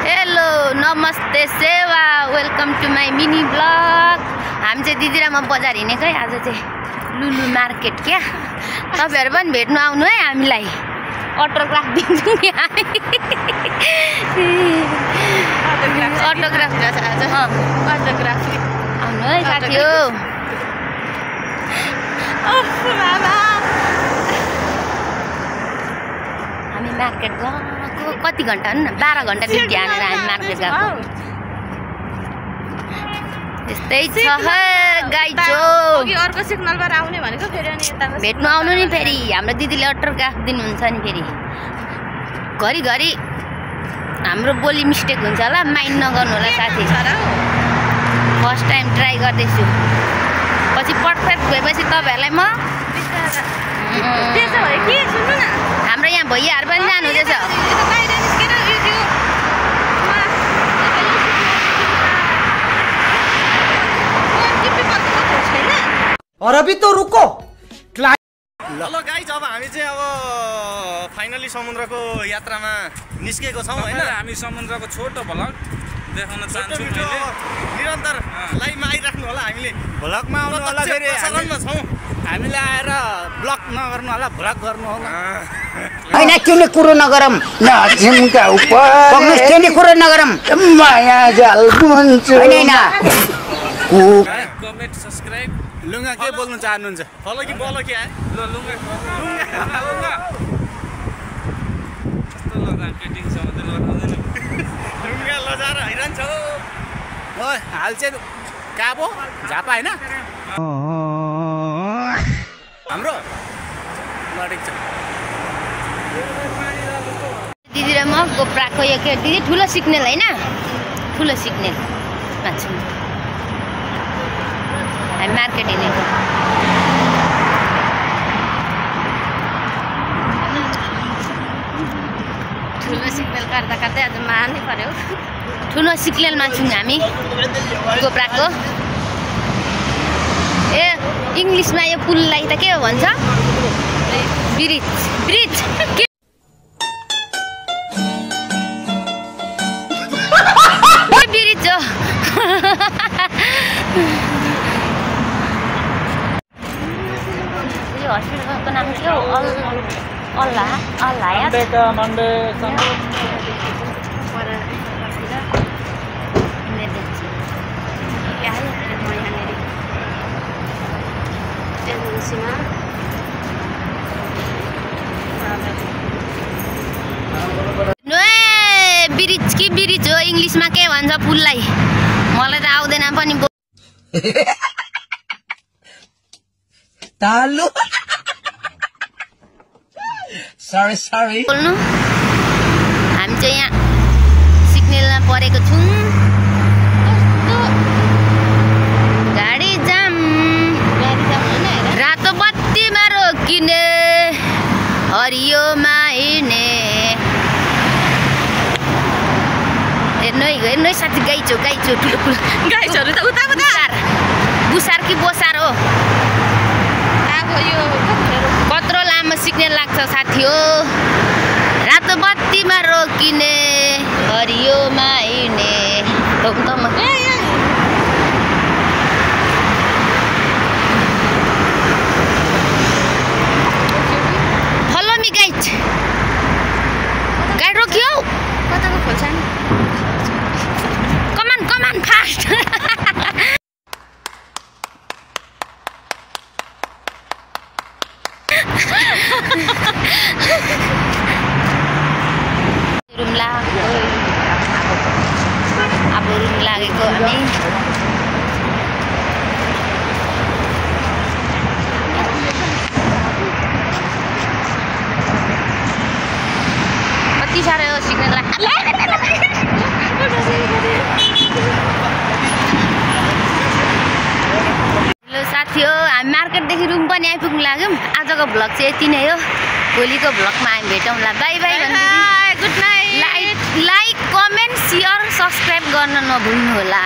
Hello नमस्ते सेवा welcome to my mini blog. हामी चाहिँ दिदी र म बजार हिँडेको है। आज चाहिँ लुलु मार्केट क्या। तपाईहरु पनि भेट्नु आउनु है हामीलाई। अटोग्राफ दिन्छु नि हामी। अटोग्राफ गर्छ आज। अटोग्राफ आउनु है साथी हो। हामी मार्केट गएको कति घण्टा हो न 12 घण्टा ड्युटी हानेर हामी मार्केट गएको। त्यस्तै छ गाइजो। अघि अर्को सिग्नलबाट आउने भनेको फेरि अनि यता भेट्नु आउनु नि फेरि। हाम्रो दिदीले अटोग्राफ दिनुहुन्छ नि फेरि। घरिघरि हाम्रो बोली मिस्टेक हुन्छ होला, माइन्ड नगर्नु होला साथी। फर्स्ट टाइम ट्राई गर्दैछु। पछि पर्फेक्ट भएपछि तपाईहरुलाई म त्यसो भए के सुन्नु न, हाम्रो यहाँ भैयाहरु पनि जानु हुँदैछ। और अभी तो रुको। हेलो गाइज, अब हामी चाहिँ अब फाइनली समुद्रको यात्रामा निस्केको छौं हैन। हामी समुद्रको छोटो भ्लग देखाउन चाहन्छु। निरन्तर लाइभमा आइराख्नु होला। हामीले भ्लगमा आउनु होला, फेरि चलनमा छौं। हामीले आएर ब्लग नगर्नु होला, भ्लग गर्नु होला। हैन कुनै कुरो नगरम न झिमका ऊपर पग्नुस कुनै कुरो नगरम माया जाल बुन्छु हैन कमेन्ट सब्स्क्राइब। लुङ्गा के बोल्न चाहनुहुन्छ? फलो कि बलो के आए? ल लुङ्गा कस्तो लगा केटिङ सँग लगाउँदैन। लुङ्गा लजाएर हैरान छौ। ओइ हाल चाहिँ काबो झापा हैन हाम्रो लडेक छ। दिदी र म गोप्राको यो के दिदी ठुलो सिग्नल हैन, ठुलो सिग्नल मान्छे हामी मार्केट हिँडेको। ठुलो सिग्नल काट्दा काट्दै आज मार्नै पर्यो। ठुलो सिग्नलमा छौँ हामी गोप्राको। ए इङ्ग्लिसमा यो पुललाई त के हो भन्छ? ब्रिज। ब्रिज के ब्रिज हो। यो हस्पिटलको नाम के हो? अल्लायात मन्डे ब्रिज कि ब्रिज हो इङ्ग्लिसमा के भन्छ पुललाई? मलाई त आउँदैन पनि। तालु सरी बोल्नु। हामी चाहिँ यहाँ सिग्नलमा परेको छौँ। गाडी जाम रातो बत्तीमा रोकिने हरियोमा हिँड्ने। हेर्नु है साथी, गाइचो ठुलो ठुलो गाइसहरु त उता बुसार कि बोसार हो। अब यो कत्रो लामो सिग्नल लाग्छ साथी हो। रातो बत्तीमा रोकिने हरियोमा हिँड्ने। Follow me guide. गाइड रोक्यो कताको खोल्छ नि? कमान फास्ट। रुम लागेको हामी। कति साह्रो हो सिग्नल। हेलो साथी हो, हामी मार्केटदेखि रुम पनि आइपुग्नु लाग्यौँ। आजको भ्लग चाहिँ यति नै हो। भोलिको भ्लगमा हामी भेटौँला। Bye bye. Good night. Like comment share subscribe गर्न नभुल्नु होला।